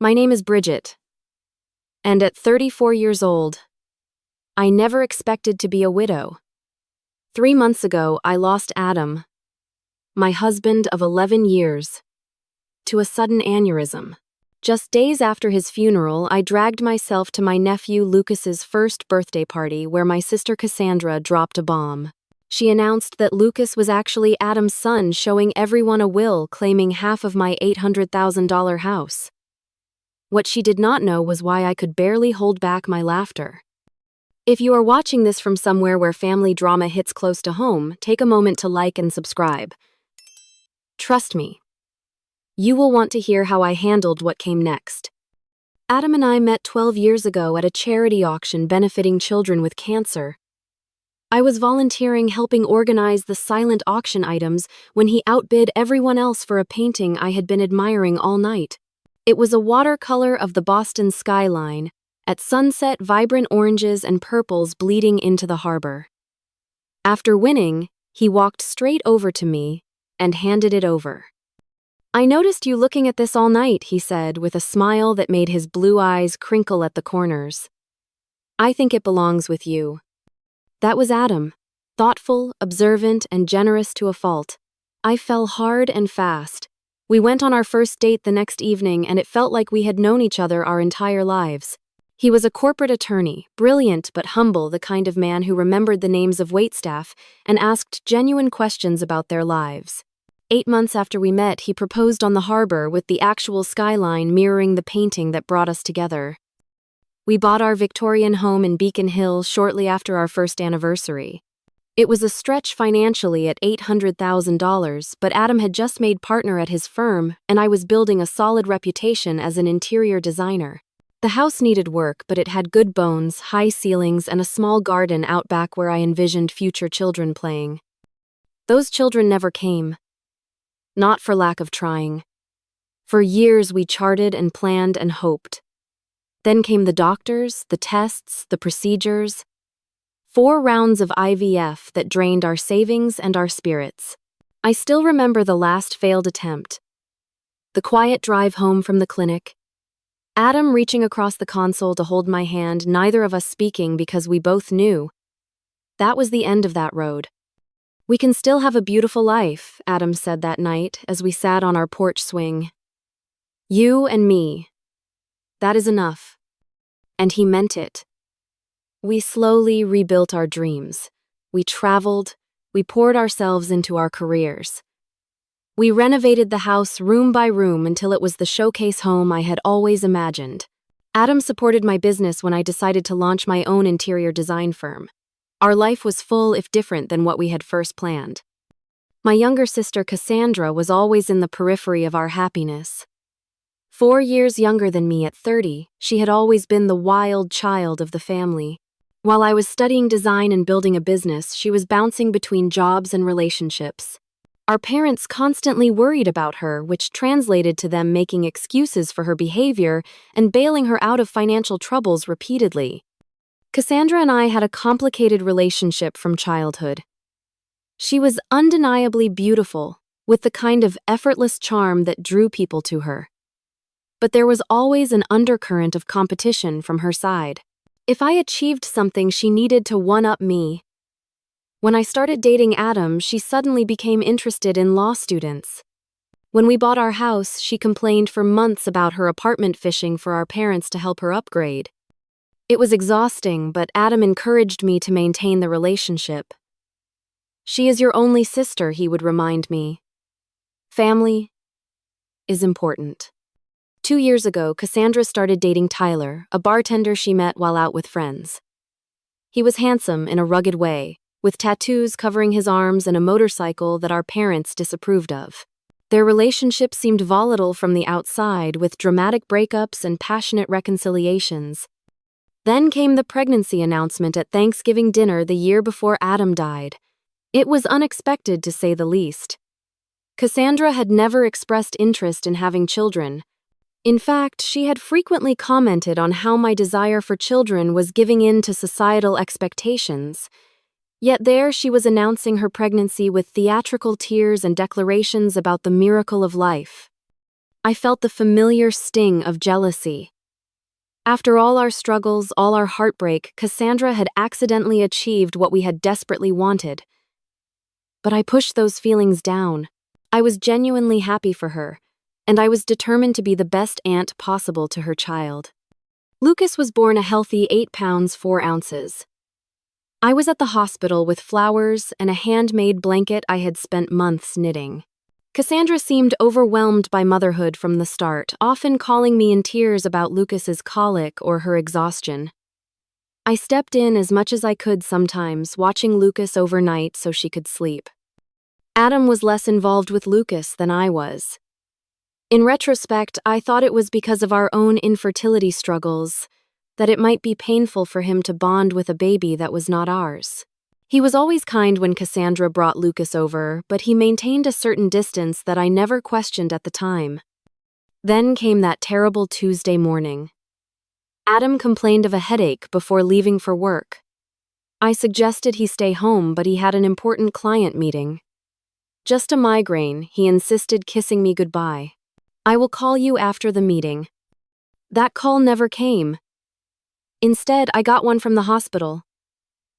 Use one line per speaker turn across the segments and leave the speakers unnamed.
My name is Bridget, and at 34 years old, I never expected to be a widow. 3 months ago, I lost Adam, my husband of 11 years, to a sudden aneurysm. Just days after his funeral, I dragged myself to my nephew Lucas's first birthday party where my sister Cassandra dropped a bomb. She announced that Lucas was actually Adam's son, showing everyone a will claiming half of my $800,000 house. What she did not know was why I could barely hold back my laughter. If you are watching this from somewhere where family drama hits close to home, take a moment to like and subscribe. Trust me, you will want to hear how I handled what came next. Adam and I met 12 years ago at a charity auction benefiting children with cancer. I was volunteering helping organize the silent auction items when he outbid everyone else for a painting I had been admiring all night. It was a watercolor of the Boston skyline, at sunset, vibrant oranges and purples bleeding into the harbor. After winning, he walked straight over to me and handed it over. "I noticed you looking at this all night," he said, with a smile that made his blue eyes crinkle at the corners. "I think it belongs with you." That was Adam, thoughtful, observant, and generous to a fault. I fell hard and fast. We went on our first date the next evening, and it felt like we had known each other our entire lives. He was a corporate attorney, brilliant but humble, the kind of man who remembered the names of waitstaff and asked genuine questions about their lives. 8 months after we met, he proposed on the harbor with the actual skyline mirroring the painting that brought us together. We bought our Victorian home in Beacon Hill shortly after our first anniversary. It was a stretch financially at $800,000, but Adam had just made partner at his firm, and I was building a solid reputation as an interior designer. The house needed work, but it had good bones, high ceilings, and a small garden out back where I envisioned future children playing. Those children never came. Not for lack of trying. For years we charted and planned and hoped. Then came the doctors, the tests, the procedures. 4 rounds of IVF that drained our savings and our spirits. I still remember the last failed attempt. The quiet drive home from the clinic. Adam reaching across the console to hold my hand, neither of us speaking because we both knew. That was the end of that road. "We can still have a beautiful life," Adam said that night as we sat on our porch swing. "You and me. That is enough." And he meant it. We slowly rebuilt our dreams. We traveled. We poured ourselves into our careers. We renovated the house room by room until it was the showcase home I had always imagined. Adam supported my business when I decided to launch my own interior design firm. Our life was full, if different, than what we had first planned. My younger sister Cassandra was always in the periphery of our happiness. 4 years younger than me at 30, she had always been the wild child of the family. While I was studying design and building a business, she was bouncing between jobs and relationships. Our parents constantly worried about her, which translated to them making excuses for her behavior and bailing her out of financial troubles repeatedly. Cassandra and I had a complicated relationship from childhood. She was undeniably beautiful, with the kind of effortless charm that drew people to her. But there was always an undercurrent of competition from her side. If I achieved something, she needed to one-up me. When I started dating Adam, she suddenly became interested in law students. When we bought our house, she complained for months about her apartment fishing for our parents to help her upgrade. It was exhausting, but Adam encouraged me to maintain the relationship. "She is your only sister," he would remind me. "Family is important." 2 years ago, Cassandra started dating Tyler, a bartender she met while out with friends. He was handsome in a rugged way, with tattoos covering his arms and a motorcycle that our parents disapproved of. Their relationship seemed volatile from the outside, with dramatic breakups and passionate reconciliations. Then came the pregnancy announcement at Thanksgiving dinner the year before Adam died. It was unexpected, to say the least. Cassandra had never expressed interest in having children. In fact, she had frequently commented on how my desire for children was giving in to societal expectations. Yet there she was announcing her pregnancy with theatrical tears and declarations about the miracle of life. I felt the familiar sting of jealousy. After all our struggles, all our heartbreak, Cassandra had accidentally achieved what we had desperately wanted. But I pushed those feelings down. I was genuinely happy for her, and I was determined to be the best aunt possible to her child. Lucas was born a healthy 8 pounds 4 ounces. I was at the hospital with flowers and a handmade blanket I had spent months knitting. Cassandra seemed overwhelmed by motherhood from the start, often calling me in tears about Lucas's colic or her exhaustion. I stepped in as much as I could sometimes, watching Lucas overnight so she could sleep. Adam was less involved with Lucas than I was. In retrospect, I thought it was because of our own infertility struggles, that it might be painful for him to bond with a baby that was not ours. He was always kind when Cassandra brought Lucas over, but he maintained a certain distance that I never questioned at the time. Then came that terrible Tuesday morning. Adam complained of a headache before leaving for work. I suggested he stay home, but he had an important client meeting. Just a migraine, he insisted, kissing me goodbye. "I will call you after the meeting." That call never came. Instead, I got one from the hospital.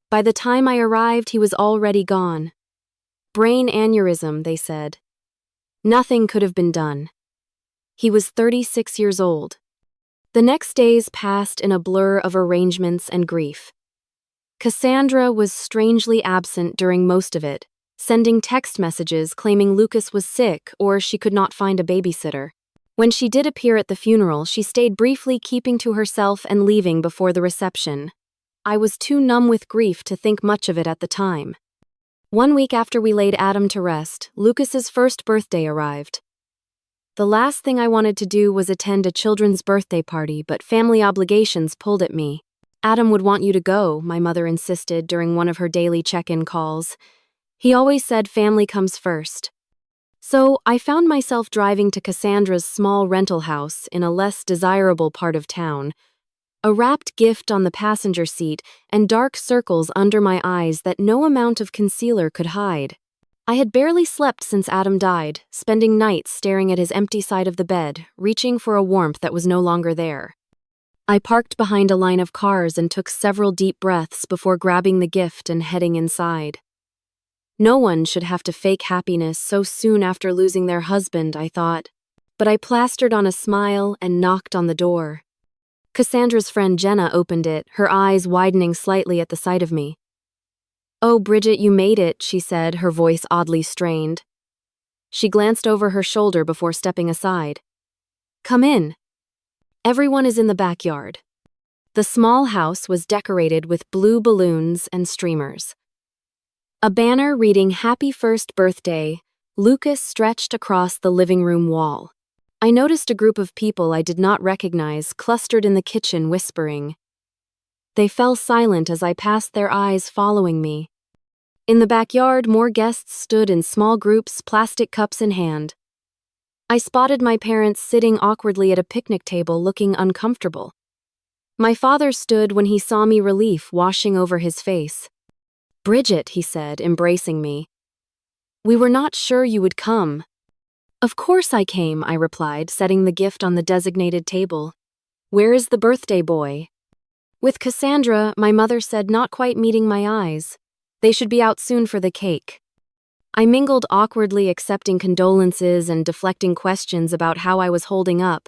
By the time I arrived, he was already gone. Brain aneurysm, they said. Nothing could have been done. He was 36 years old. The next days passed in a blur of arrangements and grief. Cassandra was strangely absent during most of it, sending text messages claiming Lucas was sick or she could not find a babysitter. When she did appear at the funeral, she stayed briefly, keeping to herself and leaving before the reception. I was too numb with grief to think much of it at the time. 1 week after we laid Adam to rest, Lucas's first birthday arrived. The last thing I wanted to do was attend a children's birthday party, but family obligations pulled at me. "Adam would want you to go," my mother insisted during one of her daily check-in calls. "He always said family comes first." So I found myself driving to Cassandra's small rental house in a less desirable part of town, a wrapped gift on the passenger seat and dark circles under my eyes that no amount of concealer could hide. I had barely slept since Adam died, spending nights staring at his empty side of the bed, reaching for a warmth that was no longer there. I parked behind a line of cars and took several deep breaths before grabbing the gift and heading inside. No one should have to fake happiness so soon after losing their husband, I thought. But I plastered on a smile and knocked on the door. Cassandra's friend Jenna opened it, her eyes widening slightly at the sight of me. "Oh, Bridget, you made it," she said, her voice oddly strained. She glanced over her shoulder before stepping aside. "Come in. Everyone is in the backyard." The small house was decorated with blue balloons and streamers. A banner reading "Happy First Birthday" Lucas stretched across the living room wall. I noticed a group of people I did not recognize clustered in the kitchen, whispering. They fell silent as I passed, their eyes following me. In the backyard, more guests stood in small groups, plastic cups in hand. I spotted my parents sitting awkwardly at a picnic table, looking uncomfortable. My father stood when he saw me, relief washing over his face. "Bridget," he said, embracing me. "We were not sure you would come." "Of course I came," I replied, setting the gift on the designated table. "Where is the birthday boy?" "With Cassandra," my mother said, not quite meeting my eyes. "They should be out soon for the cake." I mingled awkwardly, accepting condolences and deflecting questions about how I was holding up.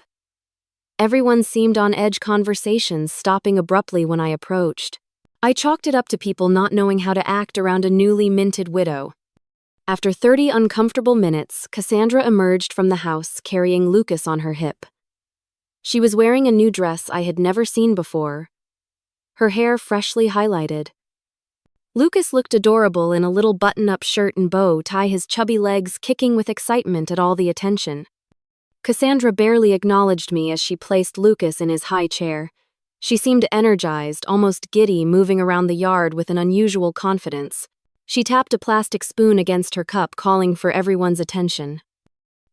Everyone seemed on edge, conversations stopping abruptly when I approached. I chalked it up to people not knowing how to act around a newly minted widow. After 30 uncomfortable minutes, Cassandra emerged from the house carrying Lucas on her hip. She was wearing a new dress I had never seen before, her hair freshly highlighted. Lucas looked adorable in a little button-up shirt and bow tie, his chubby legs kicking with excitement at all the attention. Cassandra barely acknowledged me as she placed Lucas in his high chair. She seemed energized, almost giddy, moving around the yard with an unusual confidence. She tapped a plastic spoon against her cup, calling for everyone's attention.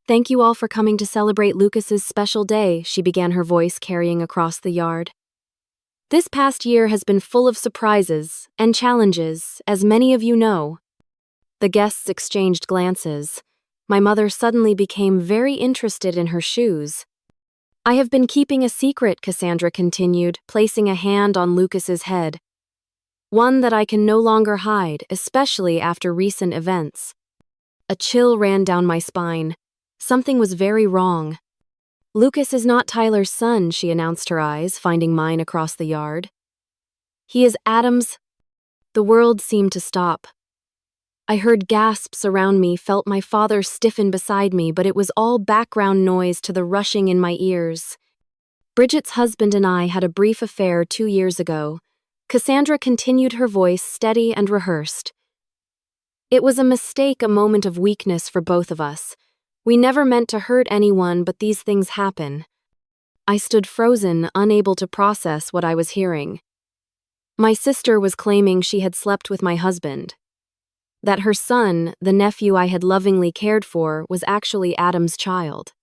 "Thank you all for coming to celebrate Lucas's special day," she began, her voice carrying across the yard. "This past year has been full of surprises and challenges, as many of you know." The guests exchanged glances. My mother suddenly became very interested in her shoes. I have been keeping a secret, Cassandra continued, placing a hand on Lucas's head. One that I can no longer hide, especially after recent events. A chill ran down my spine. Something was very wrong. Lucas is not Tyler's son, she announced, her eyes finding mine across the yard. He is Adam's. The world seemed to stop. I heard gasps around me, felt my father stiffen beside me, but it was all background noise to the rushing in my ears. Bridget's husband and I had a brief affair 2 years ago. Cassandra continued, her voice steady and rehearsed. It was a mistake, a moment of weakness for both of us. We never meant to hurt anyone, but these things happen. I stood frozen, unable to process what I was hearing. My sister was claiming she had slept with my husband. That her son, the nephew I had lovingly cared for, was actually Adam's child.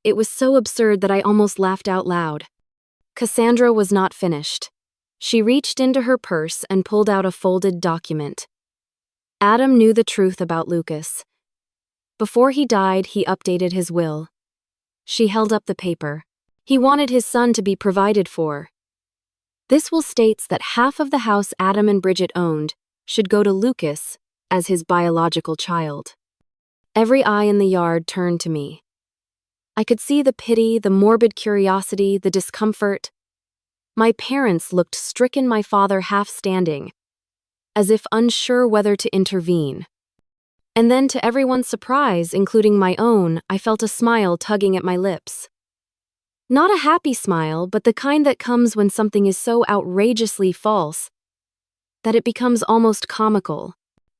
It was so absurd that I almost laughed out loud. Cassandra was not finished. She reached into her purse and pulled out a folded document. Adam knew the truth about Lucas. Before he died, he updated his will. She held up the paper. He wanted his son to be provided for. This will states that half of the house Adam and Bridget owned should go to Lucas as his biological child. Every eye in the yard turned to me. I could see the pity, the morbid curiosity, the discomfort. My parents looked stricken, my father half standing, as if unsure whether to intervene. And then, to everyone's surprise, including my own, I felt a smile tugging at my lips. Not a happy smile, but the kind that comes when something is so outrageously false that it becomes almost comical.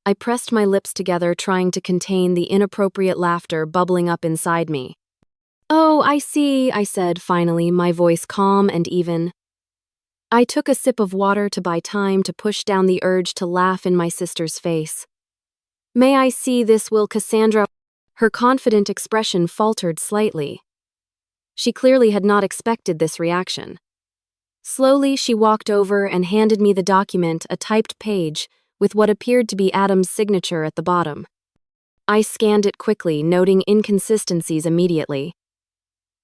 I pressed my lips together, trying to contain the inappropriate laughter bubbling up inside me. "Oh, I see," I said finally, my voice calm and even. I took a sip of water to buy time to push down the urge to laugh in my sister's face. "May I see this will, Cassandra?" Her confident expression faltered slightly. She clearly had not expected this reaction. Slowly, she walked over and handed me the document, a typed page, with what appeared to be Adam's signature at the bottom. I scanned it quickly, noting inconsistencies immediately.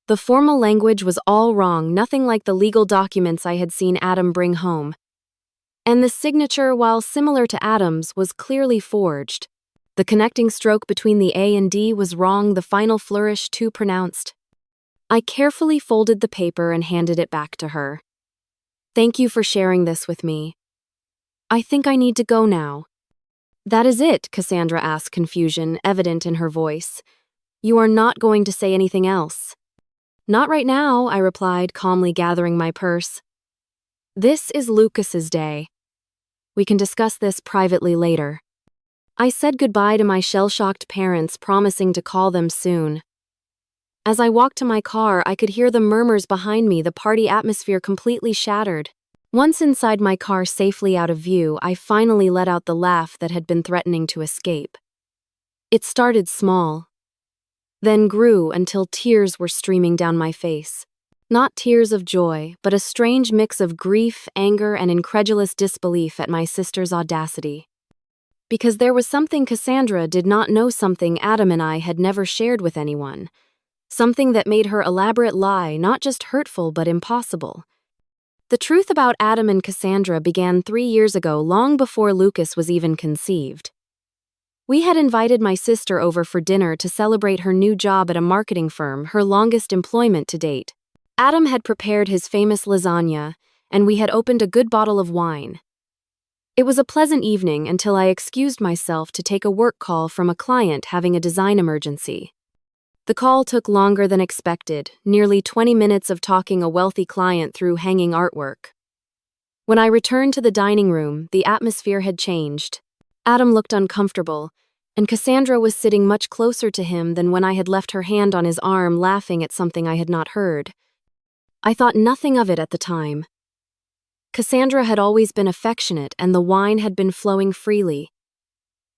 The formal language was all wrong, nothing like the legal documents I had seen Adam bring home. And the signature, while similar to Adam's, was clearly forged. The connecting stroke between the A and D was wrong, the final flourish too pronounced. I carefully folded the paper and handed it back to her. "Thank you for sharing this with me. I think I need to go now." "That is it?" Cassandra asked, confusion evident in her voice. "You are not going to say anything else?" "Not right now," I replied, calmly gathering my purse. "This is Lucas's day. We can discuss this privately later." I said goodbye to my shell-shocked parents, promising to call them soon. As I walked to my car, I could hear the murmurs behind me, the party atmosphere completely shattered. Once inside my car, safely out of view, I finally let out the laugh that had been threatening to escape. It started small, then grew until tears were streaming down my face. Not tears of joy, but a strange mix of grief, anger, and incredulous disbelief at my sister's audacity. Because there was something Cassandra did not know, something Adam and I had never shared with anyone. Something that made her elaborate lie not just hurtful but impossible. The truth about Adam and Cassandra began 3 years ago, long before Lucas was even conceived. We had invited my sister over for dinner to celebrate her new job at a marketing firm, her longest employment to date. Adam had prepared his famous lasagna, and we had opened a good bottle of wine. It was a pleasant evening until I excused myself to take a work call from a client having a design emergency. The call took longer than expected, nearly 20 minutes of talking a wealthy client through hanging artwork. When I returned to the dining room, the atmosphere had changed. Adam looked uncomfortable, and Cassandra was sitting much closer to him than when I had left her hand on his arm, laughing at something I had not heard. I thought nothing of it at the time. Cassandra had always been affectionate, and the wine had been flowing freely.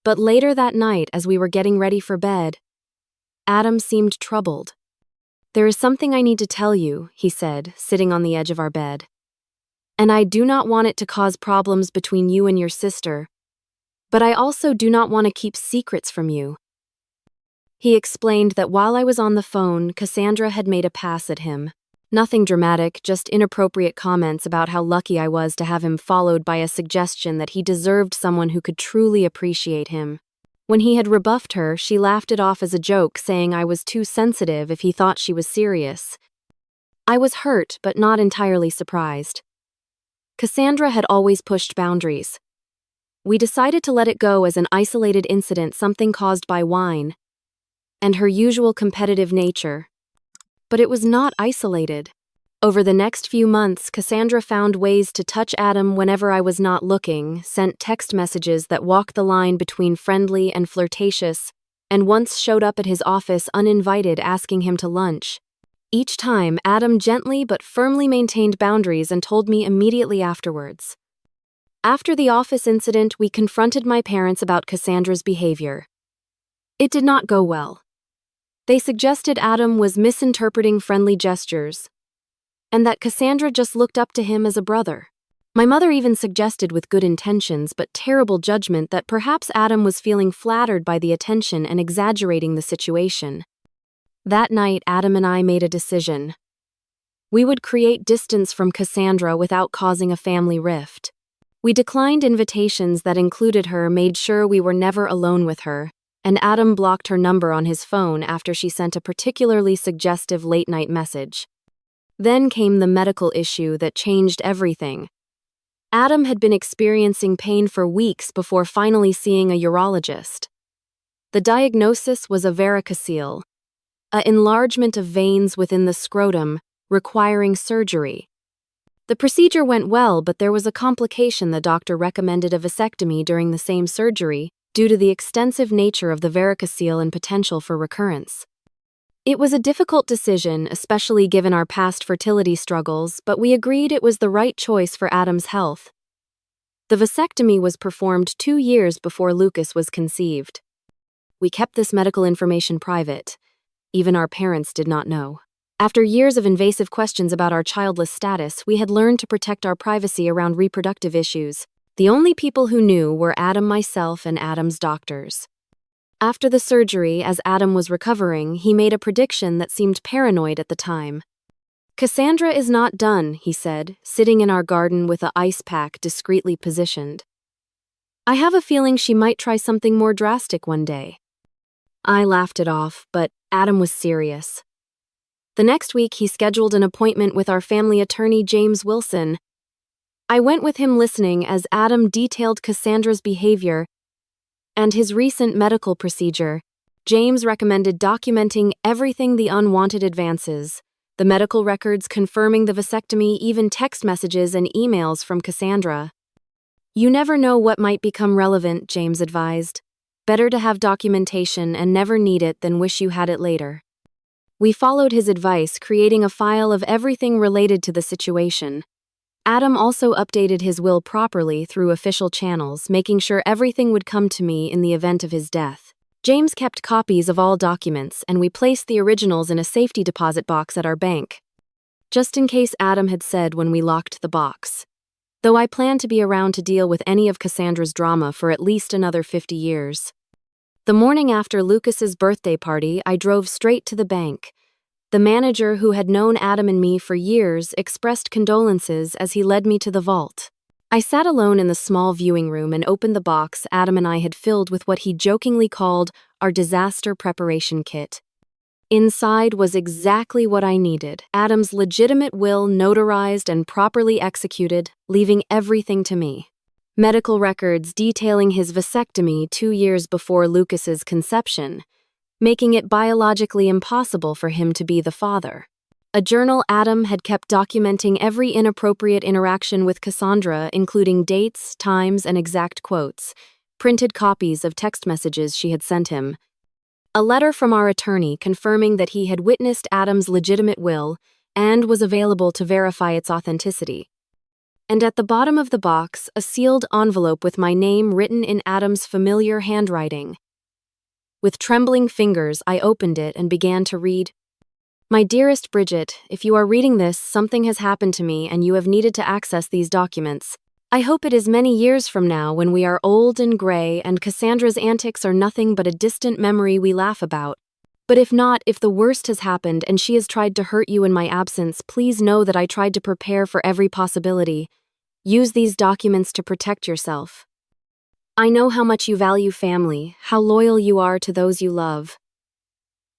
But later that night, as we were getting ready for bed, Adam seemed troubled. "There is something I need to tell you," he said, sitting on the edge of our bed. "And I do not want it to cause problems between you and your sister, but I also do not want to keep secrets from you." He explained that while I was on the phone, Cassandra had made a pass at him. Nothing dramatic, just inappropriate comments about how lucky I was to have him, followed by a suggestion that he deserved someone who could truly appreciate him. When he had rebuffed her, she laughed it off as a joke, saying I was too sensitive if he thought she was serious. I was hurt, but not entirely surprised. Cassandra had always pushed boundaries. We decided to let it go as an isolated incident, something caused by wine and her usual competitive nature. But it was not isolated. Over the next few months, Cassandra found ways to touch Adam whenever I was not looking, sent text messages that walked the line between friendly and flirtatious, and once showed up at his office uninvited, asking him to lunch. Each time, Adam gently but firmly maintained boundaries and told me immediately afterwards. After the office incident, we confronted my parents about Cassandra's behavior. It did not go well. They suggested Adam was misinterpreting friendly gestures, and that Cassandra just looked up to him as a brother. My mother even suggested, with good intentions but terrible judgment, that perhaps Adam was feeling flattered by the attention and exaggerating the situation. That night, Adam and I made a decision. We would create distance from Cassandra without causing a family rift. We declined invitations that included her, made sure we were never alone with her, and Adam blocked her number on his phone after she sent a particularly suggestive late-night message. Then came the medical issue that changed everything. Adam had been experiencing pain for weeks before finally seeing a urologist. The diagnosis was a varicocele, an enlargement of veins within the scrotum, requiring surgery. The procedure went well, but there was a complication. The doctor recommended a vasectomy during the same surgery due to the extensive nature of the varicocele and potential for recurrence. It was a difficult decision, especially given our past fertility struggles, but we agreed it was the right choice for Adam's health. The vasectomy was performed 2 years before Lucas was conceived. We kept this medical information private. Even our parents did not know. After years of invasive questions about our childless status, we had learned to protect our privacy around reproductive issues. The only people who knew were Adam, myself, and Adam's doctors. After the surgery, as Adam was recovering, he made a prediction that seemed paranoid at the time. "Cassandra is not done," he said, sitting in our garden with an ice pack discreetly positioned. "I have a feeling she might try something more drastic one day." I laughed it off, but Adam was serious. The next week, he scheduled an appointment with our family attorney, James Wilson. I went with him, listening as Adam detailed Cassandra's behavior and his recent medical procedure. James recommended documenting everything: the unwanted advances, the medical records confirming the vasectomy, even text messages and emails from Cassandra. "You never know what might become relevant," James advised. "Better to have documentation and never need it than wish you had it later." We followed his advice, creating a file of everything related to the situation. Adam also updated his will properly through official channels, making sure everything would come to me in the event of his death. James kept copies of all documents, and we placed the originals in a safety deposit box at our bank, just in case, Adam had said when we locked the box. Though I plan to be around to deal with any of Cassandra's drama for at least another 50 years. The morning after Lucas's birthday party, I drove straight to the bank. The manager, who had known Adam and me for years, expressed condolences as he led me to the vault. I sat alone in the small viewing room and opened the box Adam and I had filled with what he jokingly called our disaster preparation kit. Inside was exactly what I needed: Adam's legitimate will, notarized and properly executed, leaving everything to me. Medical records detailing his vasectomy 2 years before Lucas's conception, making it biologically impossible for him to be the father. A journal Adam had kept documenting every inappropriate interaction with Cassandra, including dates, times, and exact quotes. Printed copies of text messages she had sent him. A letter from our attorney confirming that he had witnessed Adam's legitimate will and was available to verify its authenticity. And at the bottom of the box, a sealed envelope with my name written in Adam's familiar handwriting. With trembling fingers, I opened it and began to read. "My dearest Bridget, if you are reading this, something has happened to me and you have needed to access these documents. I hope it is many years from now, when we are old and gray and Cassandra's antics are nothing but a distant memory we laugh about. But if not, if the worst has happened and she has tried to hurt you in my absence, please know that I tried to prepare for every possibility. Use these documents to protect yourself. I know how much you value family, how loyal you are to those you love.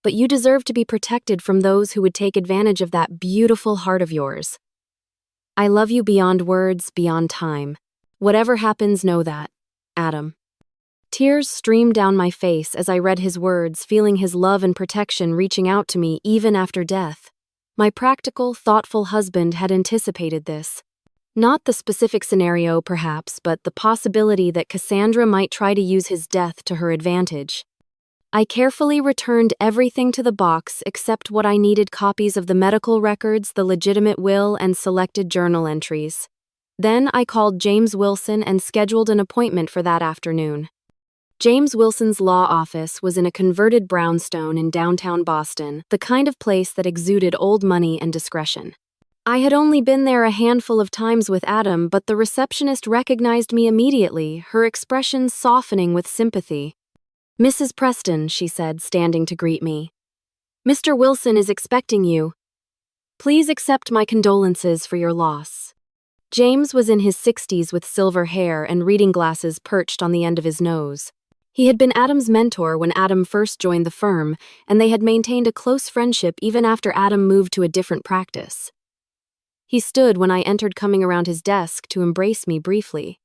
But you deserve to be protected from those who would take advantage of that beautiful heart of yours. I love you beyond words, beyond time. Whatever happens, know that. Adam. Tears streamed down my face as I read his words, feeling his love and protection reaching out to me even after death. My practical, thoughtful husband had anticipated this. Not the specific scenario, perhaps, but the possibility that Cassandra might try to use his death to her advantage. I carefully returned everything to the box except what I needed: copies of the medical records, the legitimate will, and selected journal entries. Then I called James Wilson and scheduled an appointment for that afternoon. James Wilson's law office was in a converted brownstone in downtown Boston, the kind of place that exuded old money and discretion. I had only been there a handful of times with Adam, but the receptionist recognized me immediately, her expression softening with sympathy. "Mrs. Preston," she said, standing to greet me. "Mr. Wilson is expecting you. Please accept my condolences for your loss." James was in his 60s with silver hair and reading glasses perched on the end of his nose. He had been Adam's mentor when Adam first joined the firm, and they had maintained a close friendship even after Adam moved to a different practice. He stood when I entered, coming around his desk to embrace me briefly.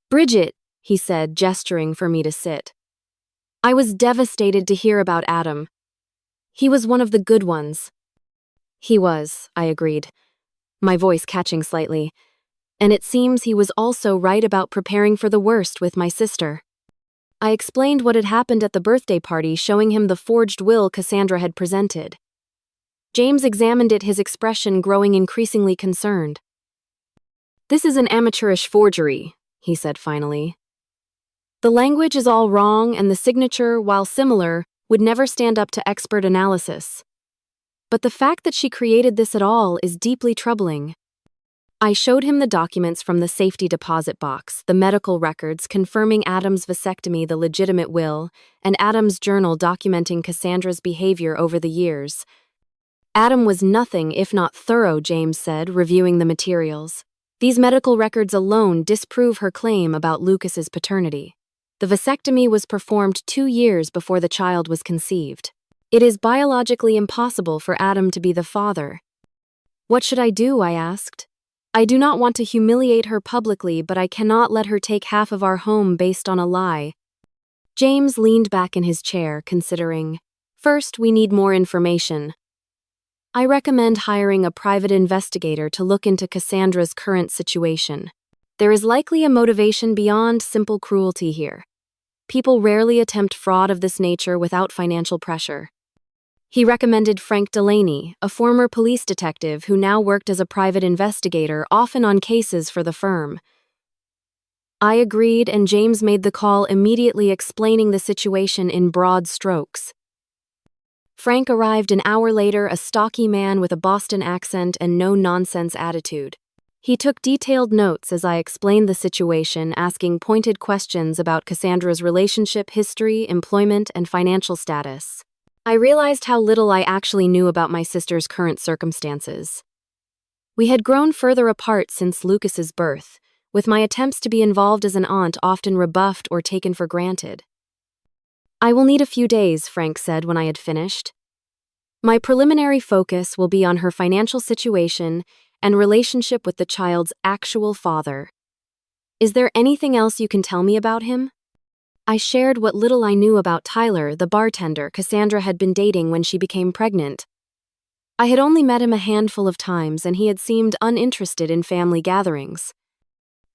"Bridget," he said, gesturing for me to sit. I was devastated to hear about Adam. He was one of the good ones. He was, I agreed, my voice catching slightly. And it seems he was also right about preparing for the worst with my sister. I explained what had happened at the birthday party, showing him the forged will Cassandra had presented. James examined it, his expression growing increasingly concerned. "This is an amateurish forgery," he said finally. "The language is all wrong, and the signature, while similar, would never stand up to expert analysis. But the fact that she created this at all is deeply troubling." I showed him the documents from the safety deposit box, the medical records confirming Adam's vasectomy, the legitimate will, and Adam's journal documenting Cassandra's behavior over the years. "Adam was nothing if not thorough," James said, reviewing the materials. "These medical records alone disprove her claim about Lucas's paternity. The vasectomy was performed 2 years before the child was conceived. It is biologically impossible for Adam to be the father." "What should I do?" I asked. "I do not want to humiliate her publicly, but I cannot let her take half of our home based on a lie." James leaned back in his chair, considering. "First, we need more information. I recommend hiring a private investigator to look into Cassandra's current situation. There is likely a motivation beyond simple cruelty here. People rarely attempt fraud of this nature without financial pressure." He recommended Frank Delaney, a former police detective who now worked as a private investigator, often on cases for the firm. I agreed, and James made the call, immediately explaining the situation in broad strokes. Frank arrived an hour later, a stocky man with a Boston accent and no-nonsense attitude. He took detailed notes as I explained the situation, asking pointed questions about Cassandra's relationship history, employment, and financial status. I realized how little I actually knew about my sister's current circumstances. We had grown further apart since Lucas's birth, with my attempts to be involved as an aunt often rebuffed or taken for granted. "I will need a few days," Frank said when I had finished. "My preliminary focus will be on her financial situation and relationship with the child's actual father. Is there anything else you can tell me about him?" I shared what little I knew about Tyler, the bartender Cassandra had been dating when she became pregnant. I had only met him a handful of times, and he had seemed uninterested in family gatherings.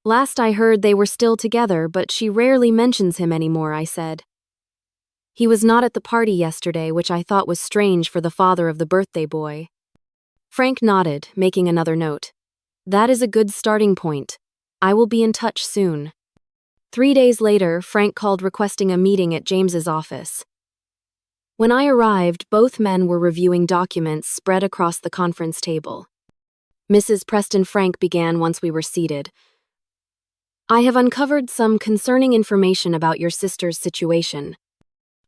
"Last I heard they were still together, but she rarely mentions him anymore," I said. "He was not at the party yesterday, which I thought was strange for the father of the birthday boy." Frank nodded, making another note. "That is a good starting point. I will be in touch soon." 3 days later, Frank called requesting a meeting at James's office. When I arrived, both men were reviewing documents spread across the conference table. "Mrs. Preston," Frank began once we were seated, "I have uncovered some concerning information about your sister's situation.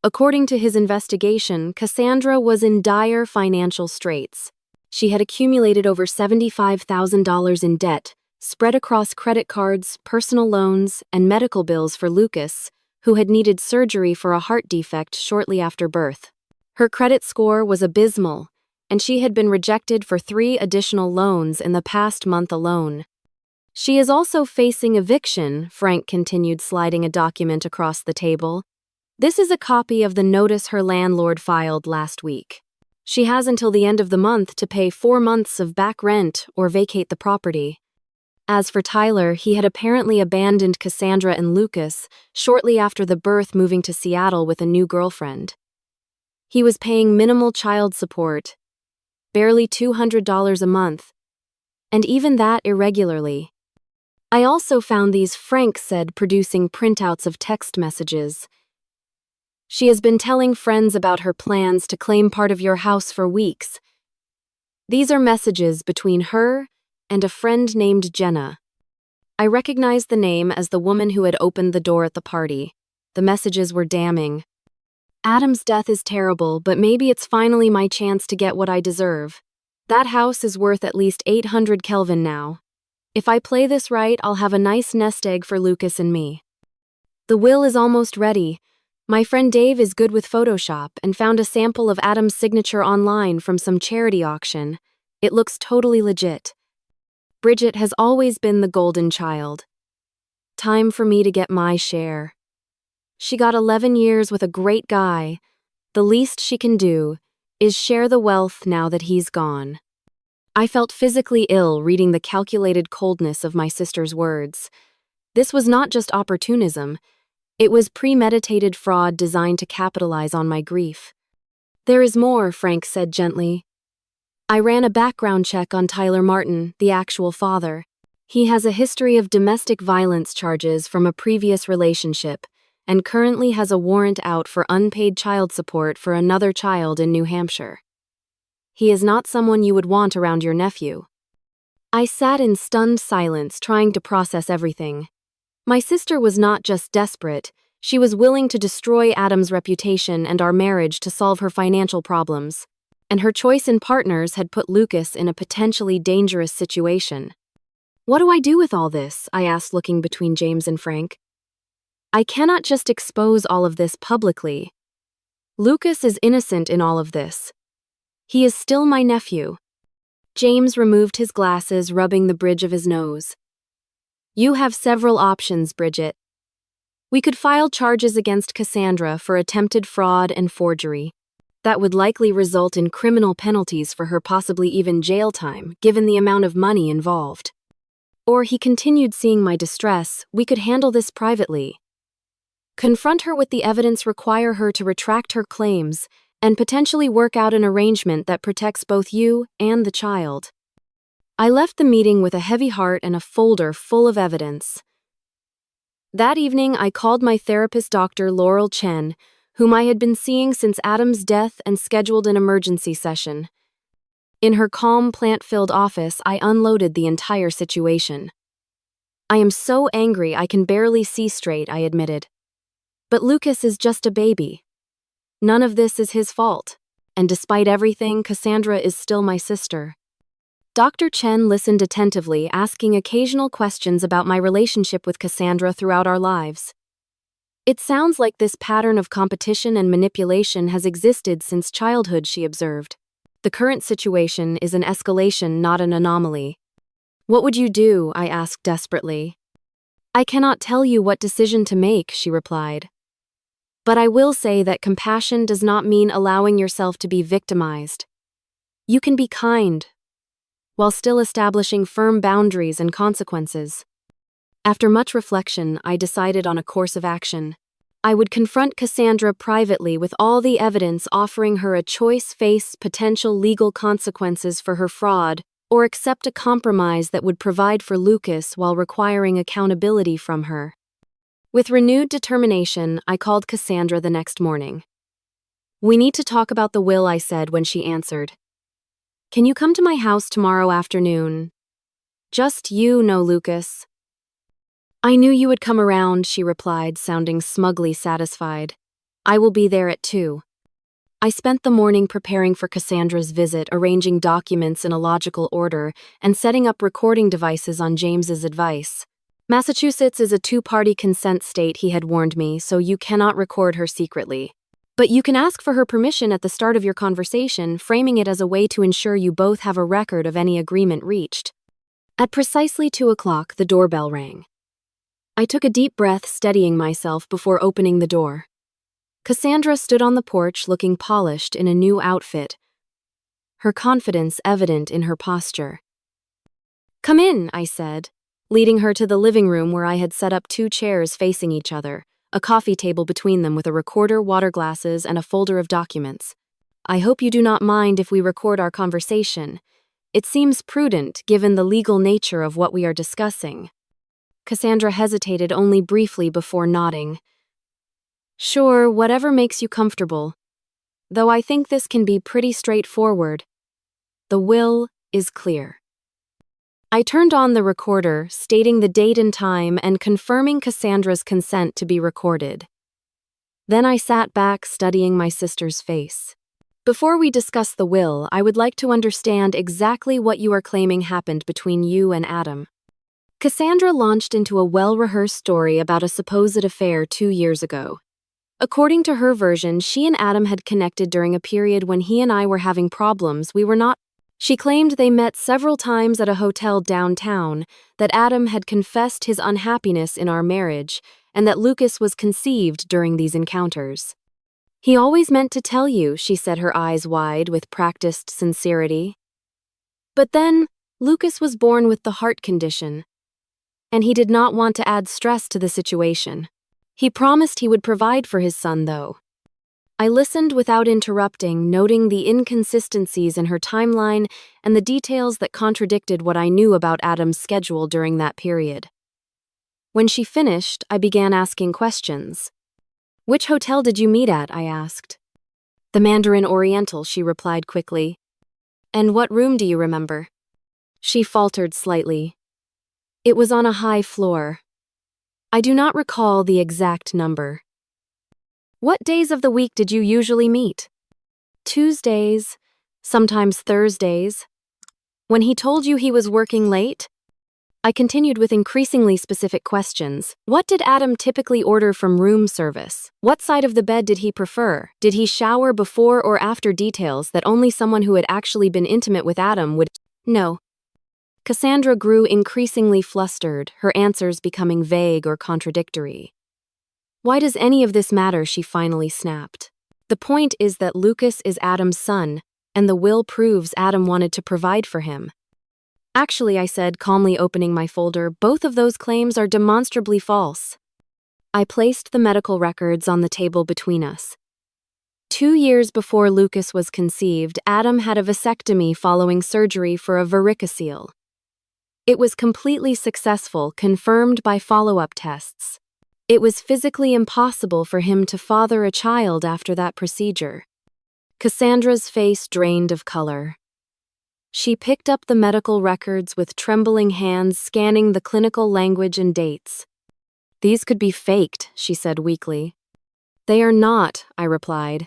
According to his investigation, Cassandra was in dire financial straits. She had accumulated over $75,000 in debt, spread across credit cards, personal loans, and medical bills for Lucas, who had needed surgery for a heart defect shortly after birth. Her credit score was abysmal, and she had been rejected for 3 additional loans in the past month alone. She is also facing eviction, Frank continued, sliding a document across the table. This is a copy of the notice her landlord filed last week. She has until the end of the month to pay 4 months of back rent or vacate the property. As for Tyler, he had apparently abandoned Cassandra and Lucas shortly after the birth, moving to Seattle with a new girlfriend. He was paying minimal child support, barely $200 a month, and even that irregularly. I also found these, Frank said, producing printouts of text messages. She has been telling friends about her plans to claim part of your house for weeks. These are messages between her and a friend named Jenna. I recognized the name as the woman who had opened the door at the party. The messages were damning. Adam's death is terrible, but maybe it's finally my chance to get what I deserve. That house is worth at least 800 Kelvin now. If I play this right, I'll have a nice nest egg for Lucas and me. The will is almost ready. My friend Dave is good with Photoshop and found a sample of Adam's signature online from some charity auction. It looks totally legit. Bridget has always been the golden child. Time for me to get my share. She got 11 years with a great guy. The least she can do is share the wealth now that he's gone. I felt physically ill reading the calculated coldness of my sister's words. This was not just opportunism. It was premeditated fraud designed to capitalize on my grief. There is more, Frank said gently. I ran a background check on Tyler Martin, the actual father. He has a history of domestic violence charges from a previous relationship and currently has a warrant out for unpaid child support for another child in New Hampshire. He is not someone you would want around your nephew. I sat in stunned silence, trying to process everything. My sister was not just desperate, she was willing to destroy Adam's reputation and our marriage to solve her financial problems. And her choice in partners had put Lucas in a potentially dangerous situation. What do I do with all this? I asked, looking between James and Frank. I cannot just expose all of this publicly. Lucas is innocent in all of this. He is still my nephew. James removed his glasses, rubbing the bridge of his nose. You have several options, Bridget. We could file charges against Cassandra for attempted fraud and forgery. That would likely result in criminal penalties for her, possibly even jail time, given the amount of money involved. Or, he continued, seeing my distress, we could handle this privately. Confront her with the evidence, require her to retract her claims, and potentially work out an arrangement that protects both you and the child. I left the meeting with a heavy heart and a folder full of evidence. That evening, I called my therapist, Dr. Laurel Chen, whom I had been seeing since Adam's death, and scheduled an emergency session. In her calm, plant-filled office, I unloaded the entire situation. I am so angry I can barely see straight, I admitted. But Lucas is just a baby. None of this is his fault, and despite everything, Cassandra is still my sister. Dr. Chen listened attentively, asking occasional questions about my relationship with Cassandra throughout our lives. It sounds like this pattern of competition and manipulation has existed since childhood, she observed. The current situation is an escalation, not an anomaly. What would you do? I asked desperately. I cannot tell you what decision to make, she replied. But I will say that compassion does not mean allowing yourself to be victimized. You can be kind, while still establishing firm boundaries and consequences. After much reflection, I decided on a course of action. I would confront Cassandra privately with all the evidence, offering her a choice: face potential legal consequences for her fraud, or accept a compromise that would provide for Lucas while requiring accountability from her. With renewed determination, I called Cassandra the next morning. We need to talk about the will, I said when she answered. Can you come to my house tomorrow afternoon? Just you, no Lucas. I knew you would come around, she replied, sounding smugly satisfied. I will be there at 2. I spent the morning preparing for Cassandra's visit, arranging documents in a logical order, and setting up recording devices on James's advice. Massachusetts is a two-party consent state, he had warned me, so you cannot record her secretly. But you can ask for her permission at the start of your conversation, framing it as a way to ensure you both have a record of any agreement reached. At precisely 2 o'clock, the doorbell rang. I took a deep breath, steadying myself before opening the door. Cassandra stood on the porch looking polished in a new outfit, her confidence evident in her posture. "Come in," I said, leading her to the living room where I had set up 2 chairs facing each other, a coffee table between them with a recorder, water glasses, and a folder of documents. "I hope you do not mind if we record our conversation. It seems prudent given the legal nature of what we are discussing." Cassandra hesitated only briefly before nodding. "Sure, whatever makes you comfortable. Though I think this can be pretty straightforward. The will is clear." I turned on the recorder, stating the date and time and confirming Cassandra's consent to be recorded. Then I sat back, studying my sister's face. "Before we discuss the will, I would like to understand exactly what you are claiming happened between you and Adam." Cassandra launched into a well-rehearsed story about a supposed affair 2 years ago. According to her version, she and Adam had connected during a period when he and I were having problems we were not. She claimed they met several times at a hotel downtown, that Adam had confessed his unhappiness in our marriage, and that Lucas was conceived during these encounters. "He always meant to tell you," she said, her eyes wide with practiced sincerity. "But then, Lucas was born with the heart condition, and he did not want to add stress to the situation. He promised he would provide for his son, though." I listened without interrupting, noting the inconsistencies in her timeline and the details that contradicted what I knew about Adam's schedule during that period. When she finished, I began asking questions. "Which hotel did you meet at?" I asked. "The Mandarin Oriental," she replied quickly. "And what room do you remember?" She faltered slightly. "It was on a high floor. I do not recall the exact number." "What days of the week did you usually meet?" "Tuesdays, sometimes Thursdays." "When he told you he was working late?" I continued with increasingly specific questions. "What did Adam typically order from room service? What side of the bed did he prefer? Did he shower before or after?" Details that only someone who had actually been intimate with Adam would. "No." Cassandra grew increasingly flustered, her answers becoming vague or contradictory. "Why does any of this matter?" she finally snapped. "The point is that Lucas is Adam's son, and the will proves Adam wanted to provide for him." "Actually," I said, calmly opening my folder, "both of those claims are demonstrably false." I placed the medical records on the table between us. 2 years before Lucas was conceived, Adam had a vasectomy following surgery for a varicocele. It was completely successful, confirmed by follow-up tests. It was physically impossible for him to father a child after that procedure. Cassandra's face drained of color. She picked up the medical records with trembling hands, scanning the clinical language and dates. "These could be faked," she said weakly. "They are not," I replied,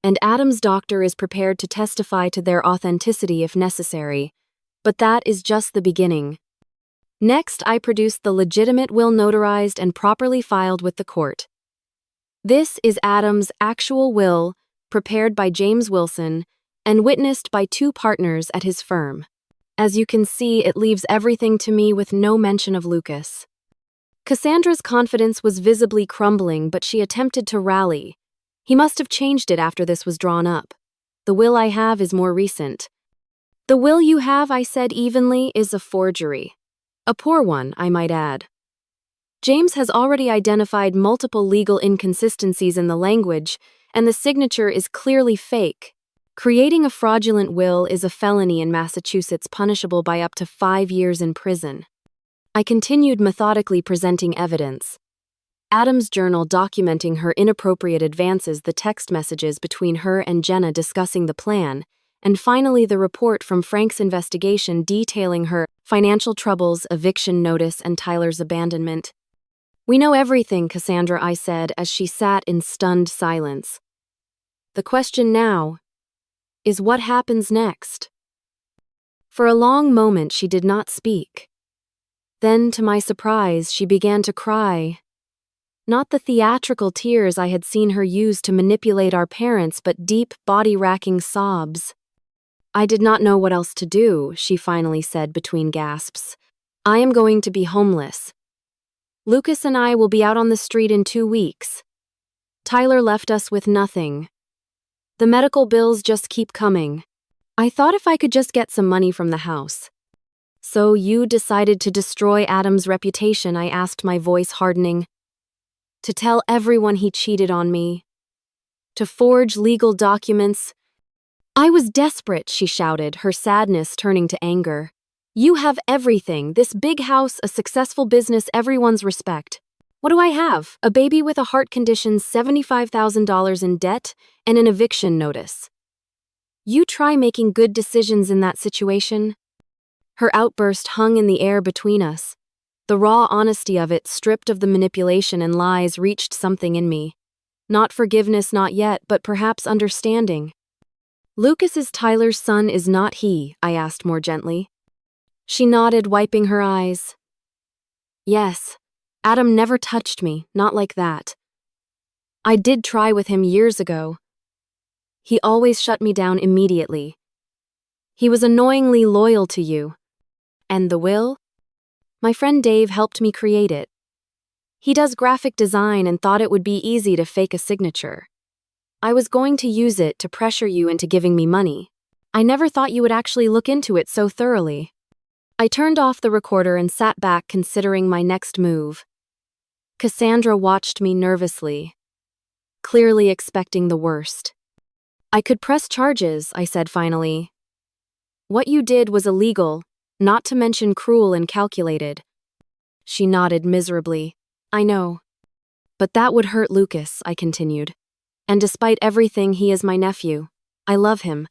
"and Adam's doctor is prepared to testify to their authenticity if necessary. But that is just the beginning." Next, I produced the legitimate will notarized and properly filed with the court. This is Adam's actual will, prepared by James Wilson, and witnessed by 2 partners at his firm. As you can see, it leaves everything to me with no mention of Lucas. Cassandra's confidence was visibly crumbling, but she attempted to rally. "He must have changed it after this was drawn up. The will I have is more recent." "The will you have," I said evenly, "is a forgery. A poor one, I might add. James has already identified multiple legal inconsistencies in the language, and the signature is clearly fake. Creating a fraudulent will is a felony in Massachusetts, punishable by up to 5 years in prison." I continued methodically presenting evidence. Adam's journal documenting her inappropriate advances, the text messages between her and Jenna discussing the plan, and finally the report from Frank's investigation detailing her financial troubles, eviction notice, and Tyler's abandonment. We know everything, Cassandra, I said as she sat in stunned silence. The question now is what happens next? For a long moment she did not speak. Then, to my surprise, she began to cry. Not the theatrical tears I had seen her use to manipulate our parents, but deep, body-racking sobs. I did not know what else to do, she finally said between gasps. I am going to be homeless. Lucas and I will be out on the street in 2 weeks. Tyler left us with nothing. The medical bills just keep coming. I thought if I could just get some money from the house. So you decided to destroy Adam's reputation, I asked, my voice hardening. To tell everyone he cheated on me. To forge legal documents. I was desperate, she shouted, her sadness turning to anger. You have everything, this big house, a successful business, everyone's respect. What do I have? A baby with a heart condition, $75,000 in debt, and an eviction notice. You try making good decisions in that situation? Her outburst hung in the air between us. The raw honesty of it, stripped of the manipulation and lies, reached something in me. Not forgiveness, not yet, but perhaps understanding. Lucas is Tyler's son, is not he? I asked more gently. She nodded, wiping her eyes. Yes, Adam never touched me, not like that. I did try with him years ago. He always shut me down immediately. He was annoyingly loyal to you. And the will? My friend Dave helped me create it. He does graphic design and thought it would be easy to fake a signature. I was going to use it to pressure you into giving me money. I never thought you would actually look into it so thoroughly. I turned off the recorder and sat back considering my next move. Cassandra watched me nervously, clearly expecting the worst. I could press charges, I said finally. What you did was illegal, not to mention cruel and calculated. She nodded miserably. I know. But that would hurt Lucas, I continued. And despite everything, he is my nephew. I love him.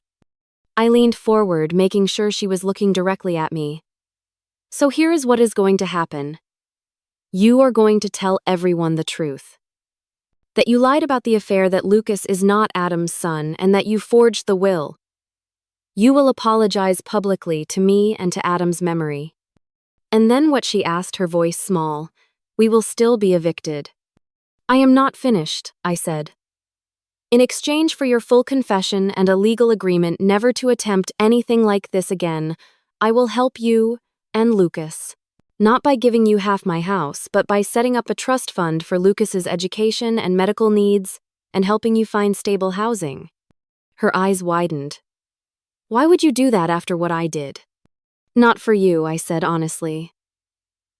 I leaned forward, making sure she was looking directly at me. So here is what is going to happen. You are going to tell everyone the truth. That you lied about the affair, that Lucas is not Adam's son, and that you forged the will. You will apologize publicly to me and to Adam's memory. And then what, she asked, her voice small. We will still be evicted. I am not finished, I said. In exchange for your full confession and a legal agreement never to attempt anything like this again, I will help you and Lucas. Not by giving you half my house, but by setting up a trust fund for Lucas's education and medical needs and helping you find stable housing. Her eyes widened. Why would you do that after what I did? Not for you, I said honestly.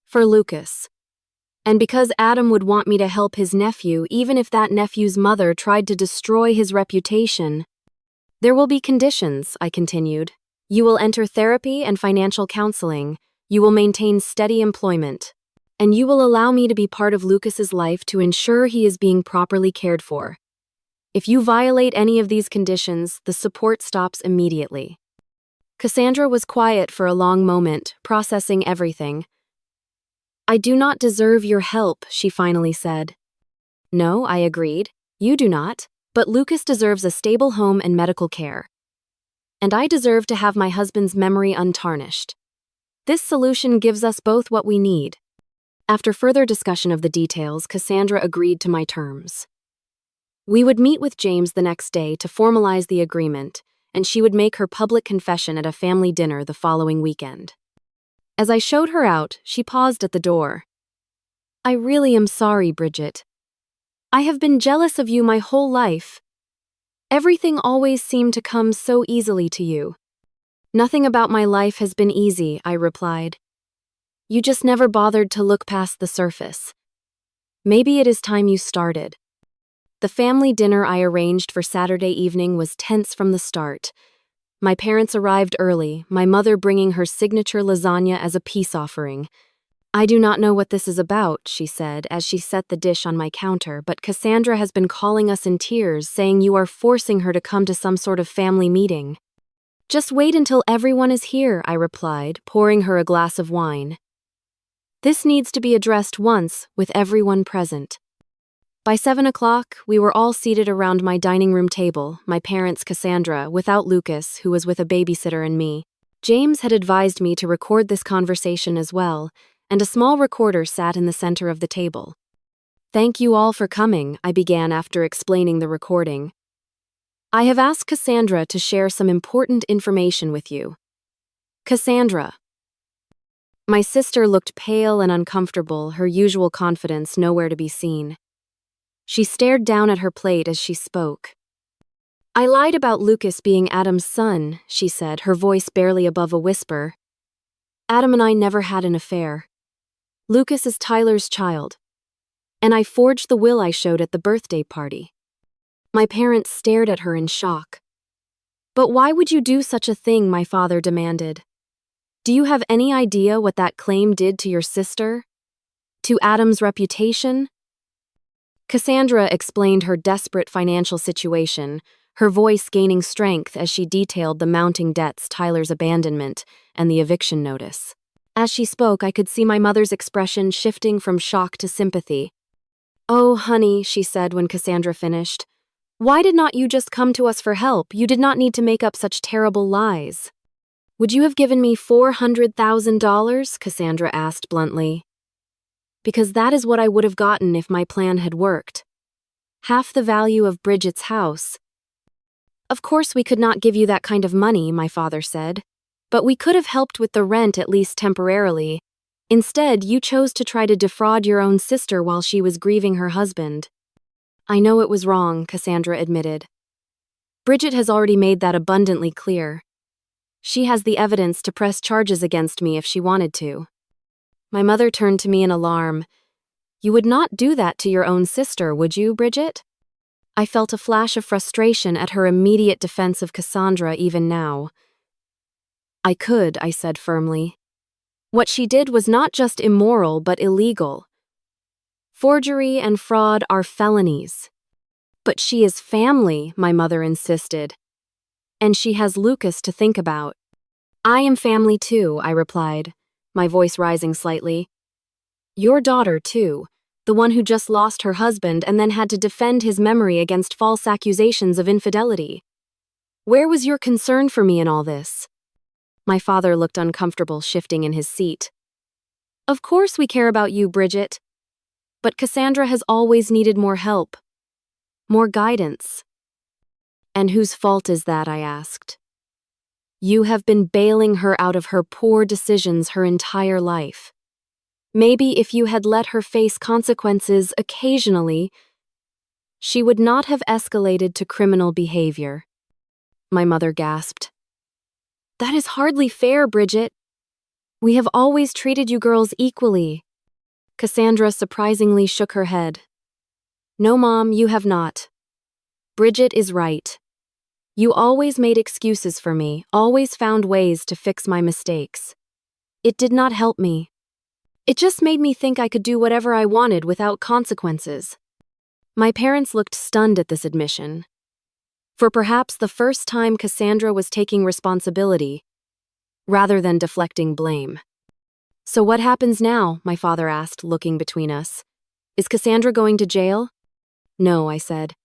For Lucas. And because Adam would want me to help his nephew, even if that nephew's mother tried to destroy his reputation. There will be conditions, I continued. You will enter therapy and financial counseling. You will maintain steady employment. And you will allow me to be part of Lucas's life to ensure he is being properly cared for. If you violate any of these conditions, the support stops immediately. Cassandra was quiet for a long moment, processing everything. I do not deserve your help, she finally said. No, I agreed. You do not, but Lucas deserves a stable home and medical care. And I deserve to have my husband's memory untarnished. This solution gives us both what we need. After further discussion of the details, Cassandra agreed to my terms. We would meet with James the next day to formalize the agreement, and she would make her public confession at a family dinner the following weekend. As I showed her out, she paused at the door. I really am sorry, Bridget. I have been jealous of you my whole life. Everything always seemed to come so easily to you. Nothing about my life has been easy, I replied. You just never bothered to look past the surface. Maybe it is time you started. The family dinner I arranged for Saturday evening was tense from the start. My parents arrived early, my mother bringing her signature lasagna as a peace offering. I do not know what this is about, she said as she set the dish on my counter, but Cassandra has been calling us in tears, saying you are forcing her to come to some sort of family meeting. Just wait until everyone is here, I replied, pouring her a glass of wine. This needs to be addressed once, with everyone present. By 7 o'clock, we were all seated around my dining room table, my parents Cassandra, without Lucas, who was with a babysitter, and me. James had advised me to record this conversation as well, and a small recorder sat in the center of the table. "Thank you all for coming," I began after explaining the recording. "I have asked Cassandra to share some important information with you." Cassandra. My sister looked pale and uncomfortable, her usual confidence nowhere to be seen. She stared down at her plate as she spoke. "I lied about Lucas being Adam's son," she said, her voice barely above a whisper. "Adam and I never had an affair. Lucas is Tyler's child. And I forged the will I showed at the birthday party." My parents stared at her in shock. "But why would you do such a thing?" my father demanded. "Do you have any idea what that claim did to your sister? To Adam's reputation?" Cassandra explained her desperate financial situation, her voice gaining strength as she detailed the mounting debts, Tyler's abandonment, and the eviction notice. As she spoke, I could see my mother's expression shifting from shock to sympathy. "Oh, honey," she said when Cassandra finished. "Why did not you just come to us for help? You did not need to make up such terrible lies." "Would you have given me $400,000? Cassandra asked bluntly. "Because that is what I would have gotten if my plan had worked. Half the value of Bridget's house." "Of course we could not give you that kind of money," my father said. "But we could have helped with the rent at least temporarily. Instead, you chose to try to defraud your own sister while she was grieving her husband." "I know it was wrong," Cassandra admitted. "Bridget has already made that abundantly clear. She has the evidence to press charges against me if she wanted to." My mother turned to me in alarm. "You would not do that to your own sister, would you, Bridget?" I felt a flash of frustration at her immediate defense of Cassandra even now. "I could," I said firmly. "What she did was not just immoral but illegal. Forgery and fraud are felonies." "But she is family," my mother insisted. "And she has Lucas to think about." "I am family too," I replied, my voice rising slightly. "Your daughter too, the one who just lost her husband and then had to defend his memory against false accusations of infidelity. Where was your concern for me in all this?" My father looked uncomfortable, shifting in his seat. "Of course we care about you, Bridget. But Cassandra has always needed more help. More guidance." "And whose fault is that?" I asked. "You have been bailing her out of her poor decisions her entire life. Maybe if you had let her face consequences occasionally, she would not have escalated to criminal behavior." My mother gasped. "That is hardly fair, Bridget. We have always treated you girls equally." Cassandra surprisingly shook her head. "No, Mom, you have not. Bridget is right. You always made excuses for me, always found ways to fix my mistakes. It did not help me. It just made me think I could do whatever I wanted without consequences." My parents looked stunned at this admission. For perhaps the first time, Cassandra was taking responsibility, rather than deflecting blame. "So what happens now?" my father asked, looking between us. "Is Cassandra going to jail?" "No," I said.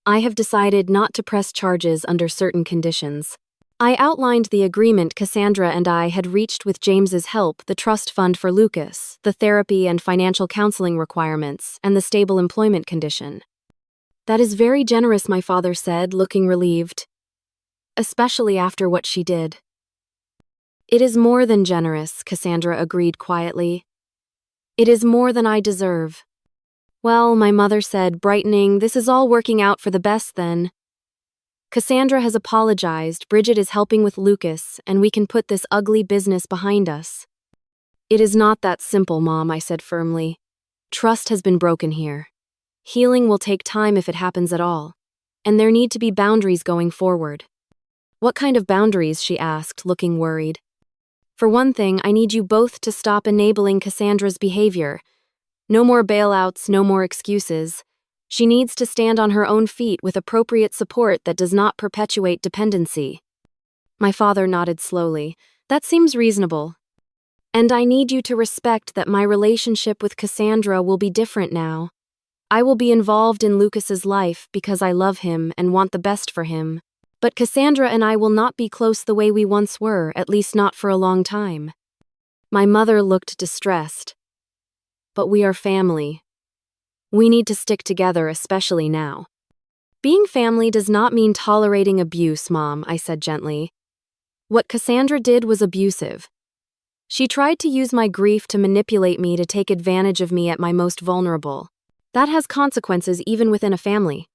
"I have decided not to press charges under certain conditions." I outlined the agreement Cassandra and I had reached with James's help, the trust fund for Lucas, the therapy and financial counseling requirements, and the stable employment condition. "That is very generous," my father said, looking relieved. "Especially after what she did." "It is more than generous," Cassandra agreed quietly. "It is more than I deserve." "Well," my mother said, brightening, "this is all working out for the best then. Cassandra has apologized, Bridget is helping with Lucas, and we can put this ugly business behind us." "It is not that simple, Mom," I said firmly. "Trust has been broken here. Healing will take time if it happens at all, and there need to be boundaries going forward." "What kind of boundaries?" she asked, looking worried. "For one thing, I need you both to stop enabling Cassandra's behavior. No more bailouts, no more excuses. She needs to stand on her own feet with appropriate support that does not perpetuate dependency." My father nodded slowly. "That seems reasonable." And I need you to respect that my relationship with Cassandra will be different now. I will be involved in Lucas's life because I love him and want the best for him. But Cassandra and I will not be close the way we once were, at least not for a long time. My mother looked distressed. But we are family. We need to stick together, especially now. Being family does not mean tolerating abuse, Mom, I said gently. What Cassandra did was abusive. She tried to use my grief to manipulate me to take advantage of me at my most vulnerable. That has consequences even within a family.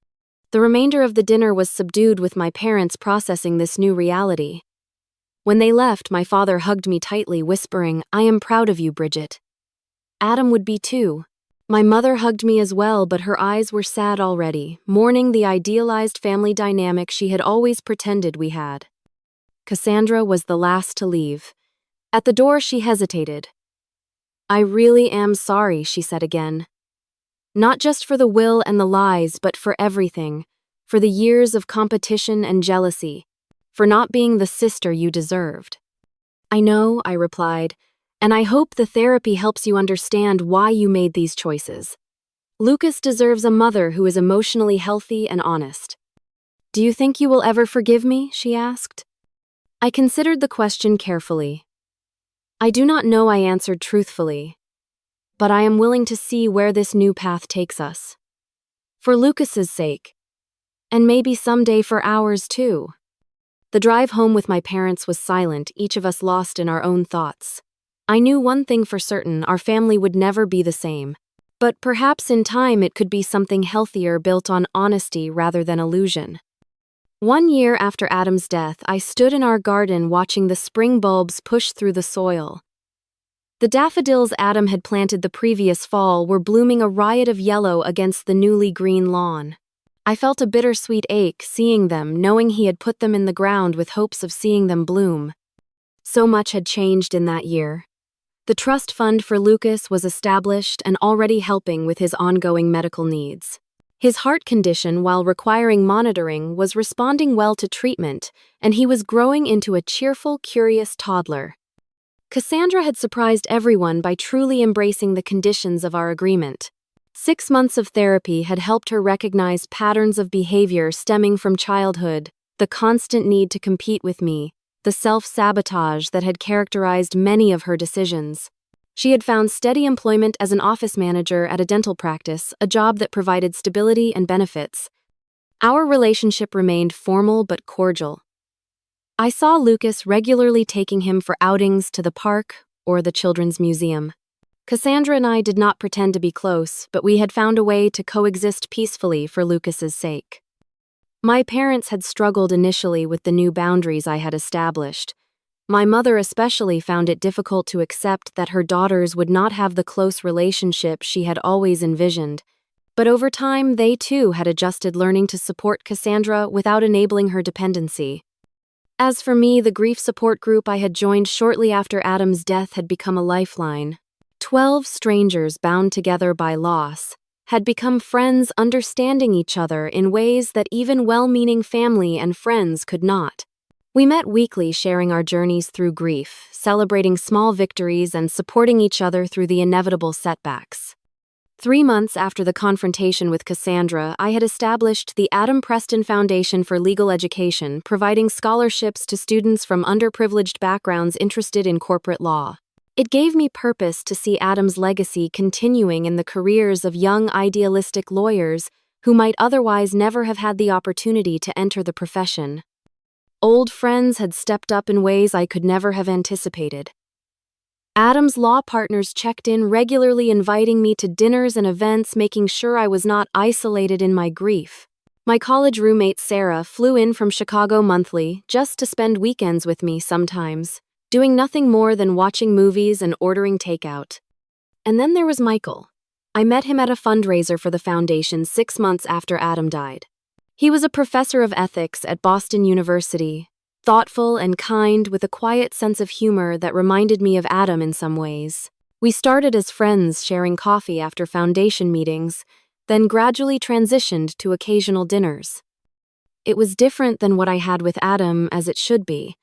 The remainder of the dinner was subdued with my parents processing this new reality. When they left, my father hugged me tightly, whispering, "I am proud of you, Bridget." Adam would be too. My mother hugged me as well, but her eyes were sad already, mourning the idealized family dynamic she had always pretended we had. Cassandra was the last to leave. At the door, she hesitated. "I really am sorry," she said again. "Not just for the will and the lies, but for everything. For the years of competition and jealousy. For not being the sister you deserved." "I know," I replied, "and I hope the therapy helps you understand why you made these choices. Lucas deserves a mother who is emotionally healthy and honest." "Do you think you will ever forgive me?" she asked. I considered the question carefully. "I do not know," I answered truthfully. "But I am willing to see where this new path takes us. For Lucas's sake. And maybe someday for ours too." The drive home with my parents was silent, each of us lost in our own thoughts. I knew one thing for certain: our family would never be the same. But perhaps in time it could be something healthier, built on honesty rather than illusion. 1 year after Adam's death, I stood in our garden watching the spring bulbs push through the soil. The daffodils Adam had planted the previous fall were blooming a riot of yellow against the newly green lawn. I felt a bittersweet ache seeing them, knowing he had put them in the ground with hopes of seeing them bloom. So much had changed in that year. The trust fund for Lucas was established and already helping with his ongoing medical needs. His heart condition, while requiring monitoring, was responding well to treatment, and he was growing into a cheerful, curious toddler. Cassandra had surprised everyone by truly embracing the conditions of our agreement. 6 months of therapy had helped her recognize patterns of behavior stemming from childhood, the constant need to compete with me, the self-sabotage that had characterized many of her decisions. She had found steady employment as an office manager at a dental practice, a job that provided stability and benefits. Our relationship remained formal but cordial. I saw Lucas regularly, taking him for outings to the park or the children's museum. Cassandra and I did not pretend to be close, but we had found a way to coexist peacefully for Lucas's sake. My parents had struggled initially with the new boundaries I had established. My mother especially found it difficult to accept that her daughters would not have the close relationship she had always envisioned. But over time, they too had adjusted, learning to support Cassandra without enabling her dependency. As for me, the grief support group I had joined shortly after Adam's death had become a lifeline. 12 strangers bound together by loss had become friends, understanding each other in ways that even well-meaning family and friends could not. We met weekly, sharing our journeys through grief, celebrating small victories, and supporting each other through the inevitable setbacks. 3 months after the confrontation with Cassandra, I had established the Adam Preston Foundation for Legal Education, providing scholarships to students from underprivileged backgrounds interested in corporate law. It gave me purpose to see Adam's legacy continuing in the careers of young, idealistic lawyers who might otherwise never have had the opportunity to enter the profession. Old friends had stepped up in ways I could never have anticipated. Adam's law partners checked in regularly, inviting me to dinners and events, making sure I was not isolated in my grief. My college roommate Sarah flew in from Chicago monthly just to spend weekends with me sometimes, doing nothing more than watching movies and ordering takeout. And then there was Michael. I met him at a fundraiser for the foundation 6 months after Adam died. He was a professor of ethics at Boston University, thoughtful and kind, with a quiet sense of humor that reminded me of Adam in some ways. We started as friends, sharing coffee after foundation meetings, then gradually transitioned to occasional dinners. It was different than what I had with Adam, as it should be.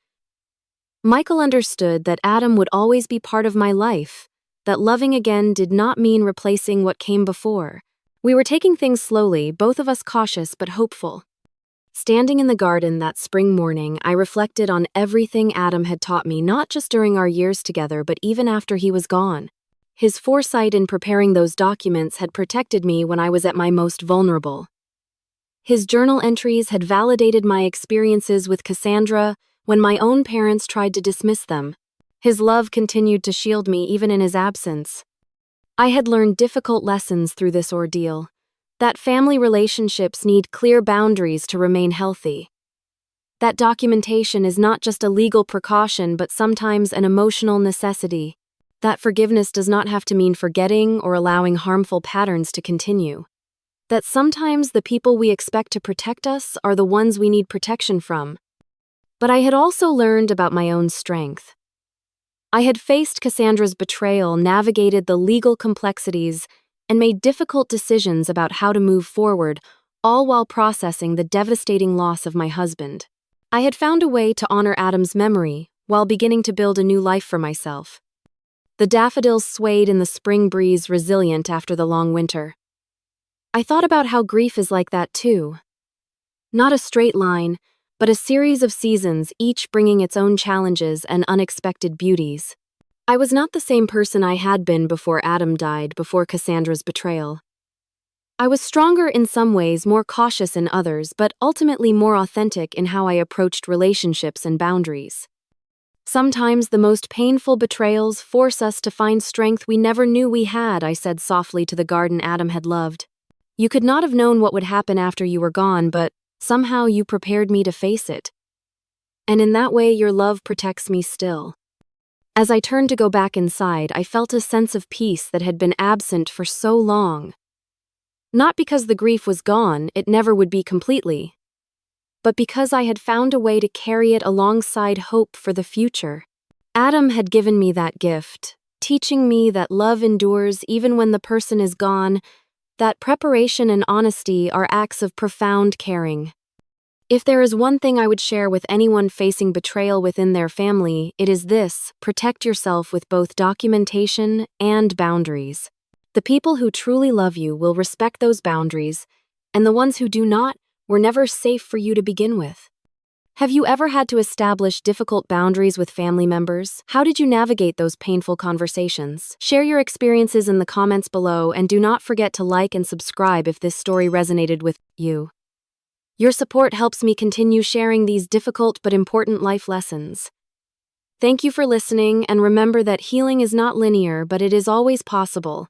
Michael understood that Adam would always be part of my life, that loving again did not mean replacing what came before. We were taking things slowly, both of us cautious but hopeful. Standing in the garden that spring morning, I reflected on everything Adam had taught me, not just during our years together, but even after he was gone. His foresight in preparing those documents had protected me when I was at my most vulnerable. His journal entries had validated my experiences with Cassandra when my own parents tried to dismiss them. His love continued to shield me even in his absence. I had learned difficult lessons through this ordeal, that family relationships need clear boundaries to remain healthy. That documentation is not just a legal precaution but sometimes an emotional necessity. That forgiveness does not have to mean forgetting or allowing harmful patterns to continue. That sometimes the people we expect to protect us are the ones we need protection from. But I had also learned about my own strength. I had faced Cassandra's betrayal, navigated the legal complexities, and made difficult decisions about how to move forward, all while processing the devastating loss of my husband. I had found a way to honor Adam's memory while beginning to build a new life for myself. The daffodils swayed in the spring breeze, resilient after the long winter. I thought about how grief is like that too. Not a straight line, but a series of seasons, each bringing its own challenges and unexpected beauties. I was not the same person I had been before Adam died, before Cassandra's betrayal. I was stronger in some ways, more cautious in others, but ultimately more authentic in how I approached relationships and boundaries. Sometimes the most painful betrayals force us to find strength we never knew we had, I said softly to the garden Adam had loved. You could not have known what would happen after you were gone, but somehow you prepared me to face it. And in that way, your love protects me still. As I turned to go back inside, I felt a sense of peace that had been absent for so long. Not because the grief was gone, it never would be completely, but because I had found a way to carry it alongside hope for the future. Adam had given me that gift, teaching me that love endures even when the person is gone, that preparation and honesty are acts of profound caring. If there is one thing I would share with anyone facing betrayal within their family, it is this: protect yourself with both documentation and boundaries. The people who truly love you will respect those boundaries, and the ones who do not were never safe for you to begin with. Have you ever had to establish difficult boundaries with family members? How did you navigate those painful conversations? Share your experiences in the comments below, and do not forget to like and subscribe if this story resonated with you. Your support helps me continue sharing these difficult but important life lessons. Thank you for listening, and remember that healing is not linear, but it is always possible.